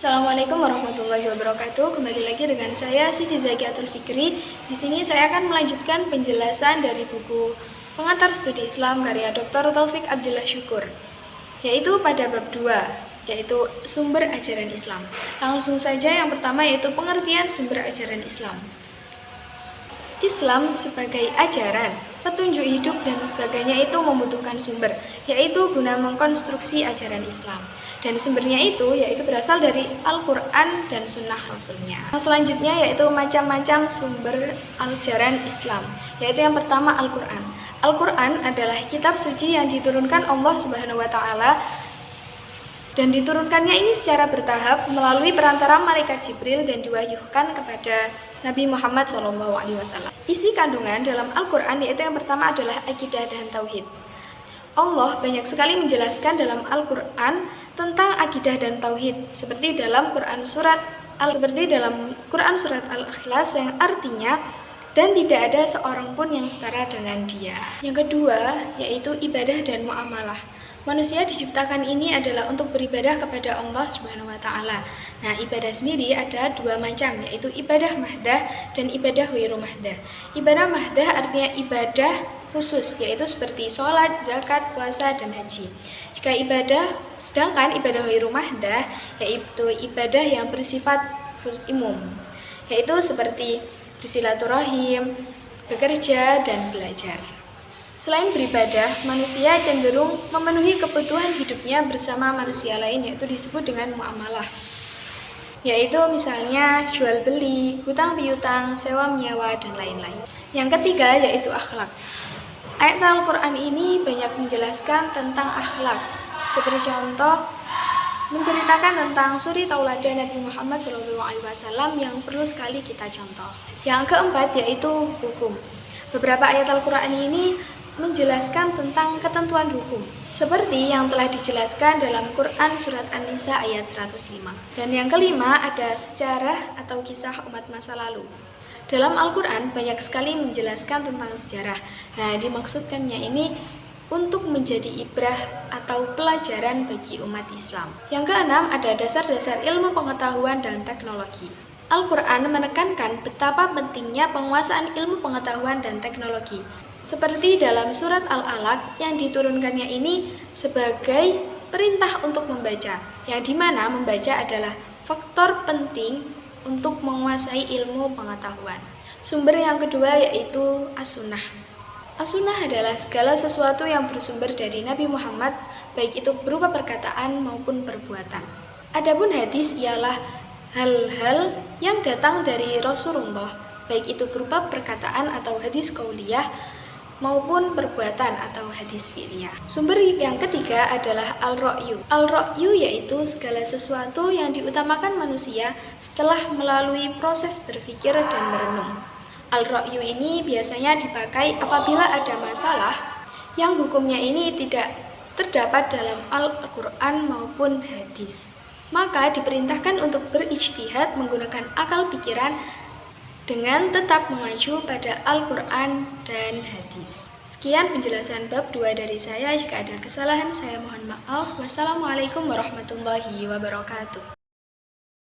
Assalamualaikum warahmatullahi wabarakatuh. Kembali lagi dengan saya Siti Zakiatul Fikri. Di sini saya akan melanjutkan penjelasan dari buku Pengantar Studi Islam karya Dr. Taufik Abdillah Syukur, yaitu pada bab 2, yaitu sumber ajaran Islam. Langsung saja yang pertama yaitu pengertian sumber ajaran Islam. Islam sebagai ajaran, petunjuk hidup dan sebagainya itu membutuhkan sumber, yaitu guna mengkonstruksi ajaran Islam. Dan sumbernya itu yaitu berasal dari Al-Quran dan Sunnah Rasulnya. Selanjutnya yaitu macam-macam sumber ajaran Islam, yaitu yang pertama Al-Quran. Al-Quran adalah kitab suci yang diturunkan Allah Subhanahu wa Ta'ala, dan diturunkannya ini secara bertahap melalui perantara malaikat Jibril dan diwahyukan kepada Nabi Muhammad SAW. Isi kandungan dalam Al-Quran yaitu yang pertama adalah akidah dan tauhid. Allah banyak sekali menjelaskan dalam Al-Quran tentang akidah dan tauhid, seperti dalam Quran surat Al-Ikhlas yang artinya dan tidak ada seorang pun yang setara dengan Dia. Yang kedua yaitu ibadah dan muamalah. Manusia diciptakan ini adalah untuk beribadah kepada Allah Subhanahu wa Ta'ala. Nah, ibadah sendiri ada dua macam, yaitu ibadah mahdah dan ibadah ghairu mahdah. Ibadah mahdah artinya ibadah khusus, yaitu seperti sholat, zakat, puasa, dan haji. Sedangkan ibadah ghairu mahdah yaitu ibadah yang bersifat umum, yaitu seperti bersilaturahim, bekerja, dan belajar. Selain beribadah, manusia cenderung memenuhi kebutuhan hidupnya bersama manusia lain, yaitu disebut dengan muamalah, yaitu misalnya jual beli, hutang piutang, sewa menyewa, dan lain-lain. Yang ketiga yaitu akhlak. Ayat Al-Quran ini banyak menjelaskan tentang akhlak, seperti contoh menceritakan tentang suri tauladan Nabi Muhammad SAW yang perlu sekali kita contoh. Yang keempat yaitu hukum. Beberapa ayat Al-Quran ini menjelaskan tentang ketentuan hukum, seperti yang telah dijelaskan dalam Quran Surat An-Nisa ayat 105. Dan yang kelima ada sejarah atau kisah umat masa lalu. Dalam Al-Quran banyak sekali menjelaskan tentang sejarah. Nah, dimaksudkannya ini untuk menjadi ibrah atau pelajaran bagi umat Islam. Yang keenam ada dasar-dasar ilmu pengetahuan dan teknologi. Al-Quran menekankan betapa pentingnya penguasaan ilmu pengetahuan dan teknologi, seperti dalam surat Al-Alaq yang diturunkannya ini sebagai perintah untuk membaca, yang dimana membaca adalah faktor penting untuk menguasai ilmu pengetahuan. Sumber yang kedua yaitu As-Sunnah. As-Sunnah adalah segala sesuatu yang bersumber dari Nabi Muhammad, baik itu berupa perkataan maupun perbuatan. Adapun hadis ialah hal-hal yang datang dari Rasulullah, baik itu berupa perkataan atau hadis qauliyah maupun perbuatan atau hadis fi'liyah. Sumber yang ketiga adalah al-ra'yu. Al-ra'yu yaitu segala sesuatu yang diutamakan manusia setelah melalui proses berpikir dan merenung. Al-ra'yu ini biasanya dipakai apabila ada masalah yang hukumnya ini tidak terdapat dalam Al-Quran maupun hadis. Maka diperintahkan untuk berijtihad menggunakan akal pikiran dengan tetap mengacu pada Al-Quran dan hadis. Sekian penjelasan bab 2 dari saya. Jika ada kesalahan, saya mohon maaf. Wassalamualaikum warahmatullahi wabarakatuh.